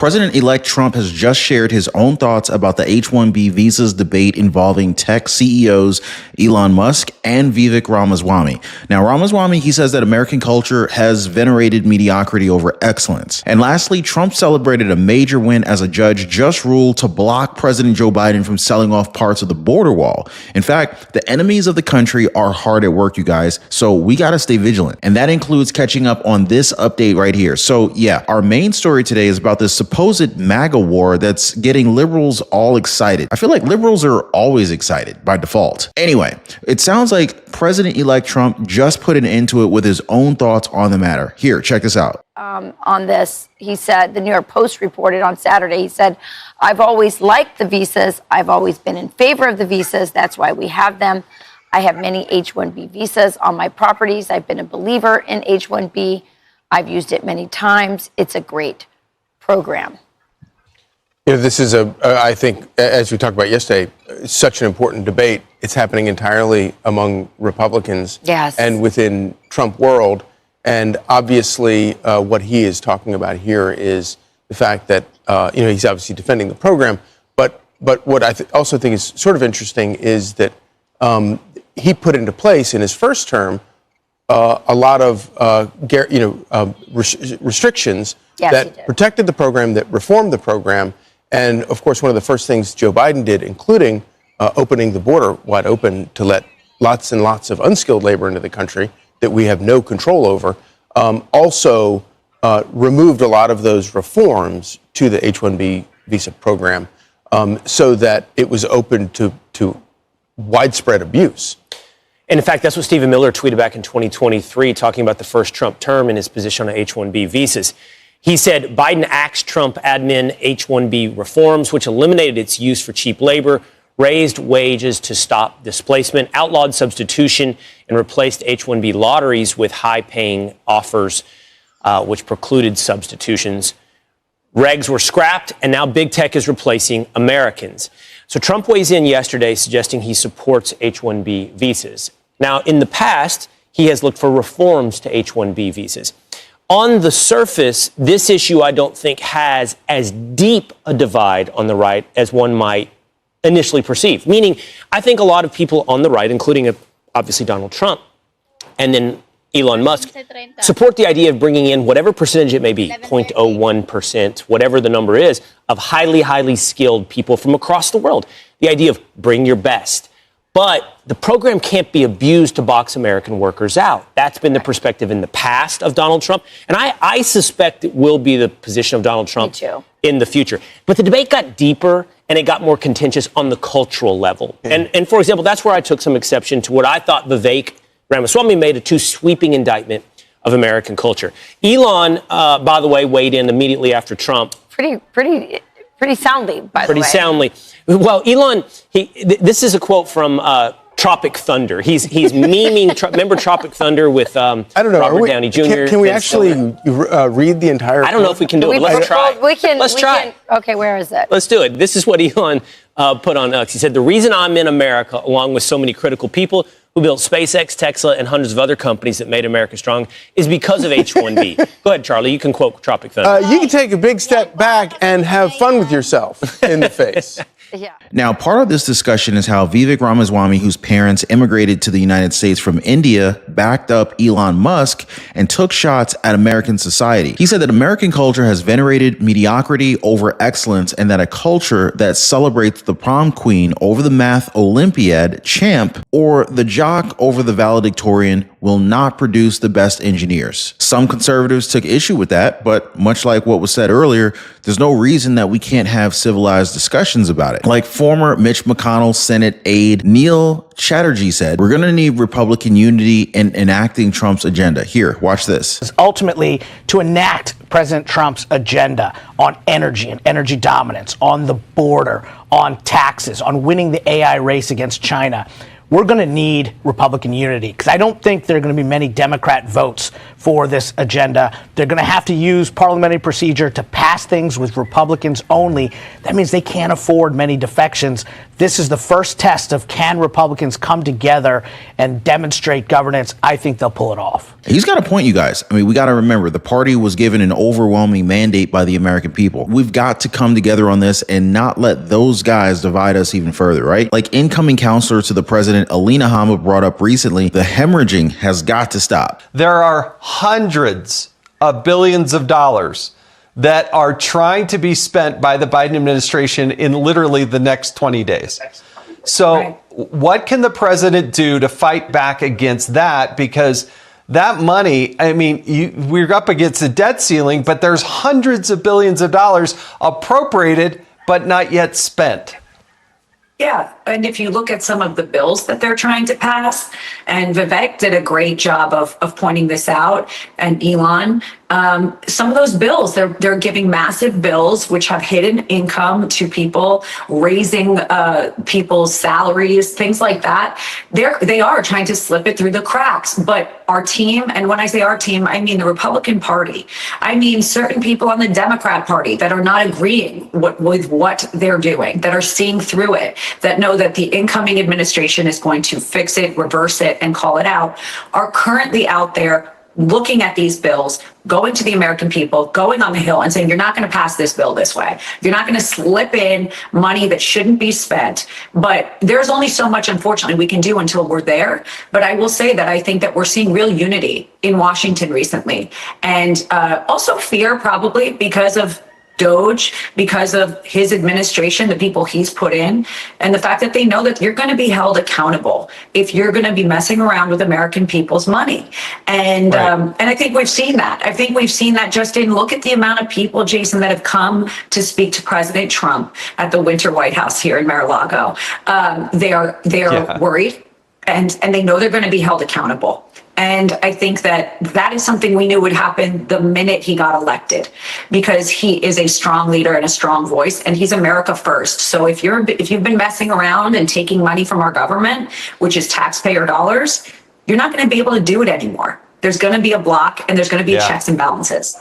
President-elect Trump has just shared his own thoughts about the H-1B visas debate involving tech CEOs Elon Musk and Vivek Ramaswamy. Now, Ramaswamy, he says that American culture has venerated mediocrity over excellence. And lastly, Trump celebrated a major win as a judge just ruled to block President Joe Biden from selling off parts of the border wall. In fact, the enemies of the country are hard at work, you guys, so we got to stay vigilant. And that includes catching up on this update right here. So yeah, our main story today is about this supposed MAGA war that's getting liberals all excited. I feel like liberals are always excited by default. Anyway, it sounds like President-elect Trump just put an end to it with his own thoughts on the matter. Here, check this out. On this, he said, the New York Post reported on Saturday, he said, I've always liked the visas. I've always been in favor of the visas. That's why we have them. I have many H-1B visas on my properties. I've been a believer in H-1B. I've used it many times. It's a great program. You know, this is I think, as we talked about yesterday, such an important debate. It's happening entirely among Republicans and within Trump world. And obviously, what he is talking about here is the fact that, he's obviously defending the program. But what I also think is sort of interesting is that he put into place in his first term a lot of, restrictions that protected the program, that reformed the program. And, of course, one of the first things Joe Biden did, including opening the border wide open to let lots and lots of unskilled labor into the country that we have no control over, also removed a lot of those reforms to the H-1B visa program so that it was open to widespread abuse. And in fact, that's what Stephen Miller tweeted back in 2023, talking about the first Trump term and his position on H-1B visas. He said Biden axed Trump admin H-1B reforms, which eliminated its use for cheap labor, raised wages to stop displacement, outlawed substitution, and replaced H-1B lotteries with high-paying offers, which precluded substitutions. Regs were scrapped, and now big tech is replacing Americans. So Trump weighs in yesterday suggesting he supports H-1B visas. Now, in the past, he has looked for reforms to H-1B visas. On the surface, this issue, I don't think, has as deep a divide on the right as one might initially perceive. Meaning, I think a lot of people on the right, including obviously Donald Trump and then Elon Musk, support the idea of bringing in whatever percentage it may be, 0.01%, whatever the number is, of highly, highly skilled people from across the world. The idea of bring your best. But the program can't be abused to box American workers out. That's been the perspective in the past of Donald Trump. And I suspect it will be the position of Donald Trump in the future. But the debate got deeper and it got more contentious on the cultural level. And for example, that's where I took some exception to what I thought Vivek Ramaswamy made a too sweeping indictment of American culture. Elon, by the way, weighed in immediately after Trump. Pretty soundly, by the way. Pretty soundly. Well, Elon, this is a quote from Tropic Thunder. He's memeing. Remember Tropic Thunder with I don't know, Robert Downey Jr.? Can we actually read the entire? I don't know if we can do it. Let's try. Let's try. Okay, where is it? Let's do it. This is what Elon put on X. He said, "The reason I'm in America, along with so many critical people who built SpaceX, Tesla, and hundreds of other companies that made America strong, is because of H-1B." Go ahead, Charlie. You can quote Tropic Thunder. You can take a big step back and have fun with yourself in the face. Yeah. Now, part of this discussion is how Vivek Ramaswamy, whose parents immigrated to the United States from India, backed up Elon Musk and took shots at American society. He said that American culture has venerated mediocrity over excellence and that a culture that celebrates the prom queen over the math Olympiad champ or the jock over the valedictorian will not produce the best engineers. Some conservatives took issue with that, but much like what was said earlier, there's no reason that we can't have civilized discussions about it. Like former Mitch McConnell Senate aide Neil Chatterjee said, we're going to need Republican unity in enacting Trump's agenda. Here, watch this. Ultimately, to enact President Trump's agenda on energy and energy dominance, on the border, on taxes, on winning the AI race against China, we're going to need Republican unity, because I don't think there are going to be many Democrat votes for this agenda. They're going to have to use parliamentary procedure to pass things with Republicans only. That means they can't afford many defections. This is the first test of can Republicans come together and demonstrate governance. I think they'll pull it off. He's got a point, you guys. I mean, we got to remember the party was given an overwhelming mandate by the American people. We've got to come together on this and not let those guys divide us even further, right? Like incoming counselor to the president, Alina Hama, brought up recently, the hemorrhaging has got to stop. There are hundreds of billions of dollars that are trying to be spent by the Biden administration in literally the next 20 days. So what can the president do to fight back against that? Because that money, I mean, we're up against a debt ceiling, but there's hundreds of billions of dollars appropriated, but not yet spent. Yeah, and if you look at some of the bills that they're trying to pass, and Vivek did a great job of pointing this out, and Elon, some of those bills, they're giving massive bills which have hidden income to people, raising people's salaries, things like that. They are trying to slip it through the cracks. But our team, and when I say our team, I mean the Republican Party. I mean certain people on the Democrat Party that are not agreeing with what they're doing, that are seeing through it, that know that the incoming administration is going to fix it, reverse it, and call it out, are currently out there looking at these bills, going to the American people, going on the Hill and saying, you're not going to pass this bill this way. You're not going to slip in money that shouldn't be spent. But there's only so much, unfortunately, we can do until we're there. But I will say that I think that we're seeing real unity in Washington recently. And also fear, probably because of Doge, because of his administration, the people he's put in, and the fact that they know that you're going to be held accountable if you're going to be messing around with American people's money. And and I think we've seen that. I think we've seen that just in look at the amount of people, Jason, that have come to speak to President Trump at the Winter White House here in Mar-a-Lago. They are worried, and they know they're going to be held accountable. And I think that is something we knew would happen the minute he got elected, because he is a strong leader and a strong voice, and he's America first. So if you've been messing around and taking money from our government, which is taxpayer dollars, you're not going to be able to do it anymore. There's going to be a block, and there's going to be checks and balances.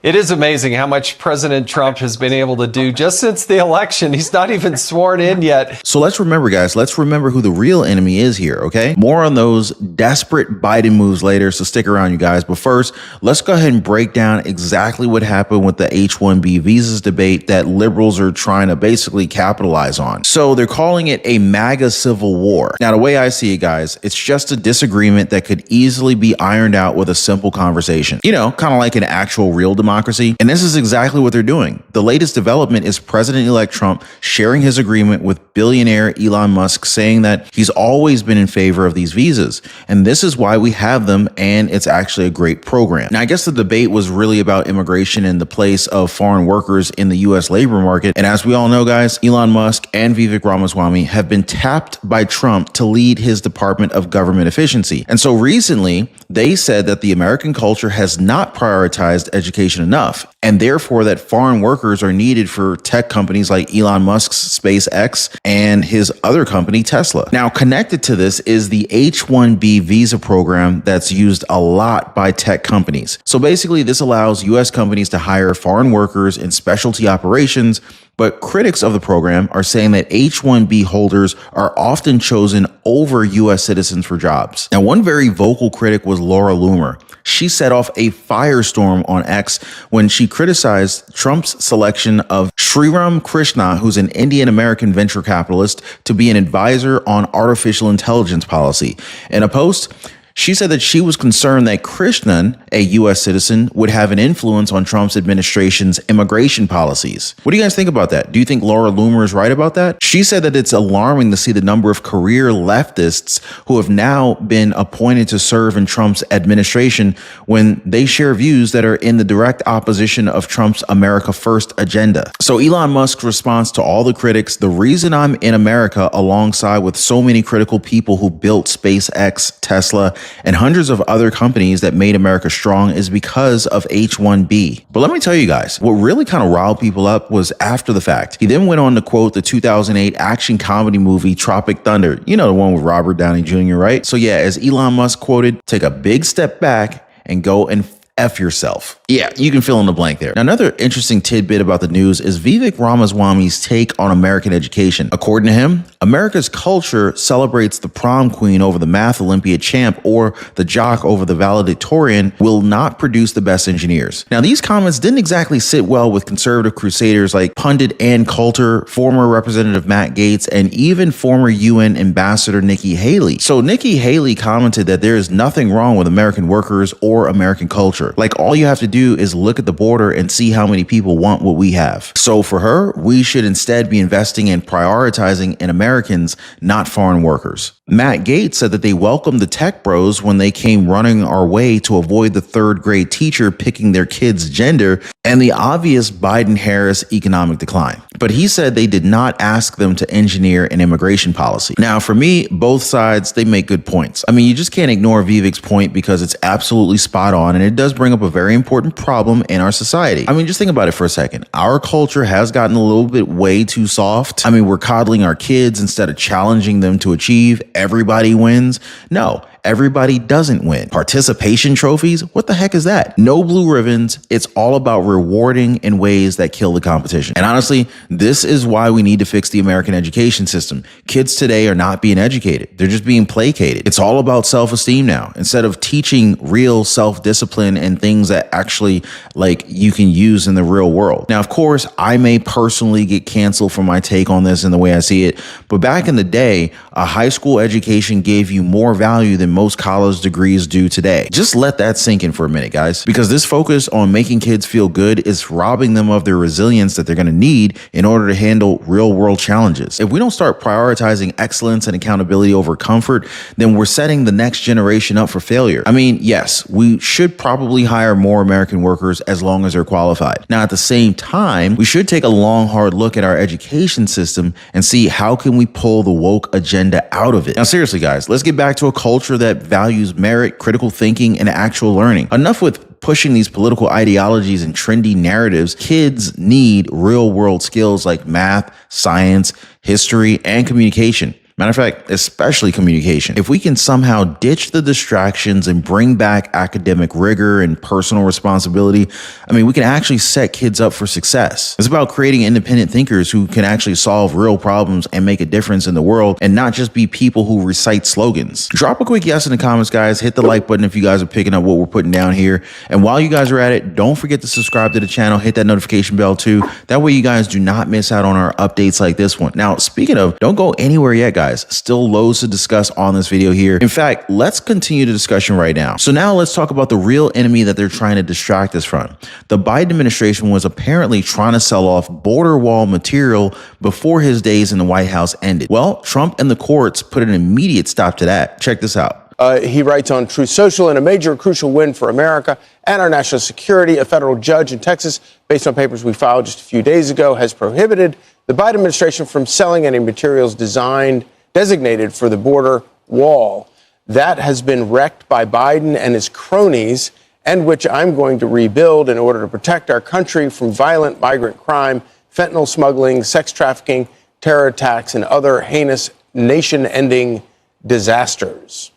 It is amazing how much President Trump has been able to do just since the election. He's not even sworn in yet. So let's remember, guys, let's remember who the real enemy is here, okay? More on those desperate Biden moves later, so stick around, you guys. But first, let's go ahead and break down exactly what happened with the H-1B visas debate that liberals are trying to basically capitalize on. So they're calling it a MAGA civil war. Now, the way I see it, guys, it's just a disagreement that could easily be ironed out with a simple conversation. You know, kind of like an actual real democracy. And this is exactly what they're doing. The latest development is President-elect Trump sharing his agreement with billionaire Elon Musk, saying that he's always been in favor of these visas. And this is why we have them, and it's actually a great program. Now, I guess the debate was really about immigration and the place of foreign workers in the U.S. labor market. And as we all know, guys, Elon Musk and Vivek Ramaswamy have been tapped by Trump to lead his Department of Government Efficiency. And so recently, they said that the American culture has not prioritized education enough, and therefore that foreign workers are needed for tech companies like Elon Musk's SpaceX and his other company, Tesla. Now, connected to this is the H-1B visa program that's used a lot by tech companies. So basically, this allows U.S. companies to hire foreign workers in specialty operations, but critics of the program are saying that H-1B holders are often chosen over U.S. citizens for jobs. Now, one very vocal critic was Laura Loomer. She set off a firestorm on X when she criticized Trump's selection of Sriram Krishna, who's an Indian-American venture capitalist, to be an advisor on artificial intelligence policy. In a post, she said that she was concerned that Krishnan, a U.S. citizen, would have an influence on Trump's administration's immigration policies. What do you guys think about that? Do you think Laura Loomer is right about that? She said that it's alarming to see the number of career leftists who have now been appointed to serve in Trump's administration when they share views that are in the direct opposition of Trump's America First agenda. So Elon Musk's response to all the critics, the reason I'm in America alongside with so many critical people who built SpaceX, Tesla, and hundreds of other companies that made America strong is because of H-1B. But let me tell you guys, what really kind of riled people up was after the fact. He then went on to quote the 2008 action comedy movie Tropic Thunder. You know, the one with Robert Downey Jr., right? So yeah, as Elon Musk quoted, take a big step back and go and F yourself. Yeah, you can fill in the blank there. Now, another interesting tidbit about the news is Vivek Ramaswamy's take on American education. According to him, America's culture celebrates the prom queen over the math Olympiad champ or the jock over the valedictorian will not produce the best engineers. Now, these comments didn't exactly sit well with conservative crusaders like pundit Ann Coulter, former Representative Matt Gaetz, and even former UN Ambassador Nikki Haley. So Nikki Haley commented that there is nothing wrong with American workers or American culture. Like, all you have to do is look at the border and see how many people want what we have. So for her, we should instead be investing in prioritizing in Americans, not foreign workers. Matt Gaetz said that they welcomed the tech bros when they came running our way to avoid the third grade teacher picking their kid's gender and the obvious Biden-Harris economic decline. But he said they did not ask them to engineer an immigration policy. Now, for me, both sides, they make good points. I mean, you just can't ignore Vivek's point because it's absolutely spot on, and it does bring up a very important problem in our society. I mean, just think about it for a second. Our culture has gotten a little bit way too soft. I mean, we're coddling our kids instead of challenging them to achieve. Everybody wins. No, everybody doesn't win. Participation trophies? What the heck is that? No blue ribbons. It's all about rewarding in ways that kill the competition. And honestly, this is why we need to fix the American education system. Kids today are not being educated. They're just being placated. It's all about self-esteem now. Instead of teaching real self-discipline and things that actually like you can use in the real world. Now, of course, I may personally get canceled for my take on this and the way I see it, but back in the day, a high school education gave you more value than most college degrees do today. Just let that sink in for a minute, guys, because this focus on making kids feel good is robbing them of their resilience that they're going to need in order to handle real world challenges. If we don't start prioritizing excellence and accountability over comfort, then we're setting the next generation up for failure. I mean, yes, we should probably hire more American workers as long as they're qualified. Now, at the same time, we should take a long, hard look at our education system and see how can we pull the woke agenda out of it. Now, seriously, guys, let's get back to a culture that values merit, critical thinking, and actual learning. Enough with pushing these political ideologies and trendy narratives. Kids need real world skills like math, science, history, and communication. Matter of fact, especially communication. If we can somehow ditch the distractions and bring back academic rigor and personal responsibility, I mean, we can actually set kids up for success. It's about creating independent thinkers who can actually solve real problems and make a difference in the world and not just be people who recite slogans. Drop a quick yes in the comments, guys. Hit the like button if you guys are picking up what we're putting down here. And while you guys are at it, don't forget to subscribe to the channel. Hit that notification bell too. That way you guys do not miss out on our updates like this one. Now, speaking of, don't go anywhere yet, guys. Still loads to discuss on this video here. In fact, let's continue the discussion right now. So now let's talk about the real enemy that they're trying to distract us from. The Biden administration was apparently trying to sell off border wall material before his days in the White House ended. Well, Trump and the courts put an immediate stop to that. Check this out. He writes on Truth Social, in a major crucial win for America and our national security, a federal judge in Texas, based on papers we filed just a few days ago, has prohibited the Biden administration from selling any materials designated for the border wall. That has been wrecked by Biden and his cronies, and which I'm going to rebuild in order to protect our country from violent migrant crime, fentanyl smuggling, sex trafficking, terror attacks, and other heinous nation-ending disasters.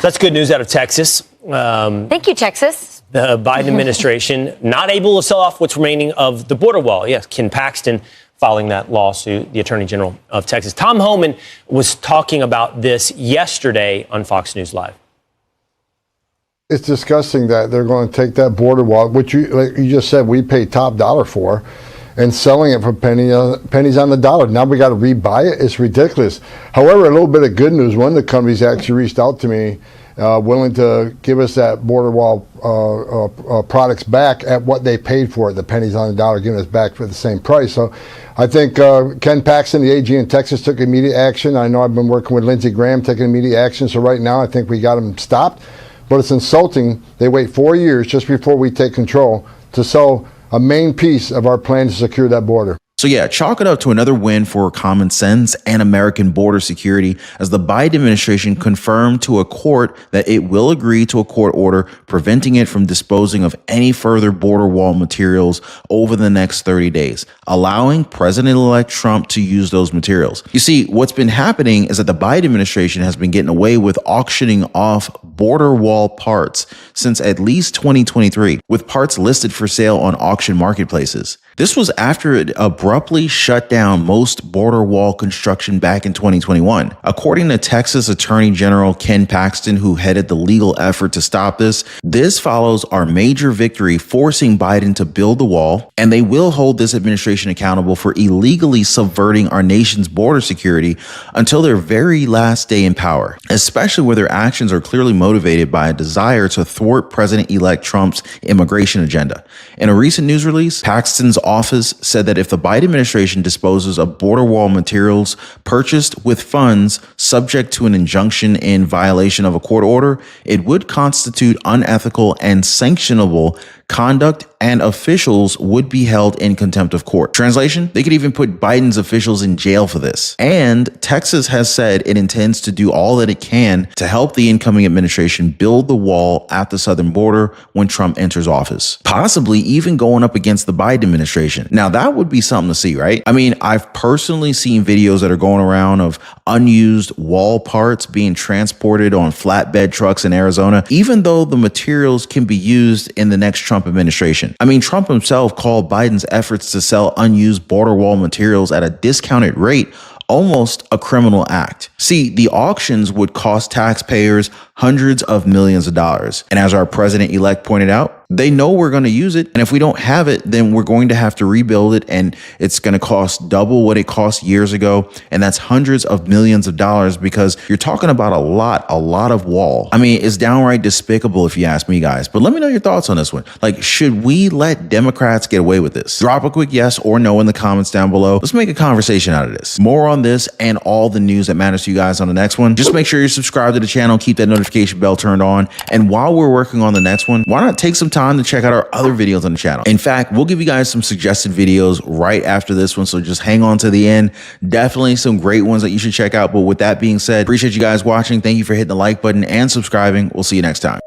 That's good news out of Texas. Thank you, Texas. The Biden administration not able to sell off what's remaining of the border wall. Yes, Ken Paxton filing that lawsuit, the Attorney General of Texas. Tom Homan was talking about this yesterday on Fox News Live. It's disgusting that they're going to take that border wall, which like you just said, we pay top dollar for, and selling it for pennies on the dollar. Now we got to rebuy it. It's ridiculous. However, a little bit of good news. One of the companies actually reached out to me, willing to give us that border wall products back at what they paid for it, the pennies on the dollar, giving us back for the same price. So I think Ken Paxton, the AG in Texas, took immediate action. I know I've been working with Lindsey Graham, taking immediate action. So right now I think we got them stopped. But it's insulting. They wait 4 years just before we take control to sell a main piece of our plan to secure that border. So yeah, chalk it up to another win for common sense and American border security as the Biden administration confirmed to a court that it will agree to a court order preventing it from disposing of any further border wall materials over the next 30 days, allowing President-elect Trump to use those materials. You see, what's been happening is that the Biden administration has been getting away with auctioning off border wall parts since at least 2023, with parts listed for sale on auction marketplaces. This was after it abruptly shut down most border wall construction back in 2021. According to Texas Attorney General Ken Paxton, who headed the legal effort to stop this follows our major victory forcing Biden to build the wall, and they will hold this administration accountable for illegally subverting our nation's border security until their very last day in power, especially where their actions are clearly motivated by a desire to thwart President-elect Trump's immigration agenda. In a recent news release, Paxton's office said that if the Biden administration disposes of border wall materials purchased with funds subject to an injunction in violation of a court order, it would constitute unethical and sanctionable conduct, and officials would be held in contempt of court. Translation, they could even put Biden's officials in jail for this. And Texas has said it intends to do all that it can to help the incoming administration build the wall at the southern border when Trump enters office, possibly even going up against the Biden administration. Now, that would be something to see, right? I mean, I've personally seen videos that are going around of unused wall parts being transported on flatbed trucks in Arizona, even though the materials can be used in the next Trump administration. I mean, Trump himself called Biden's efforts to sell unused border wall materials at a discounted rate almost a criminal act. See, the auctions would cost taxpayers hundreds of millions of dollars. And as our president-elect pointed out, they know we're going to use it. And if we don't have it, then we're going to have to rebuild it. And it's going to cost double what it cost years ago. And that's hundreds of millions of dollars because you're talking about a lot of wall. I mean, it's downright despicable if you ask me, guys. But let me know your thoughts on this one. Like, should we let Democrats get away with this? Drop a quick yes or no in the comments down below. Let's make a conversation out of this. More on this and all the news that matters to you guys on the next one. Just make sure you're subscribed to the channel. Keep that notification bell turned on. And while we're working on the next one, why not take some time to check out our other videos on the channel? In fact, we'll give you guys some suggested videos right after this one, so just hang on to the end. Definitely some great ones that you should check out. But with that being said, appreciate you guys watching. Thank you for hitting the like button and subscribing. We'll see you next time.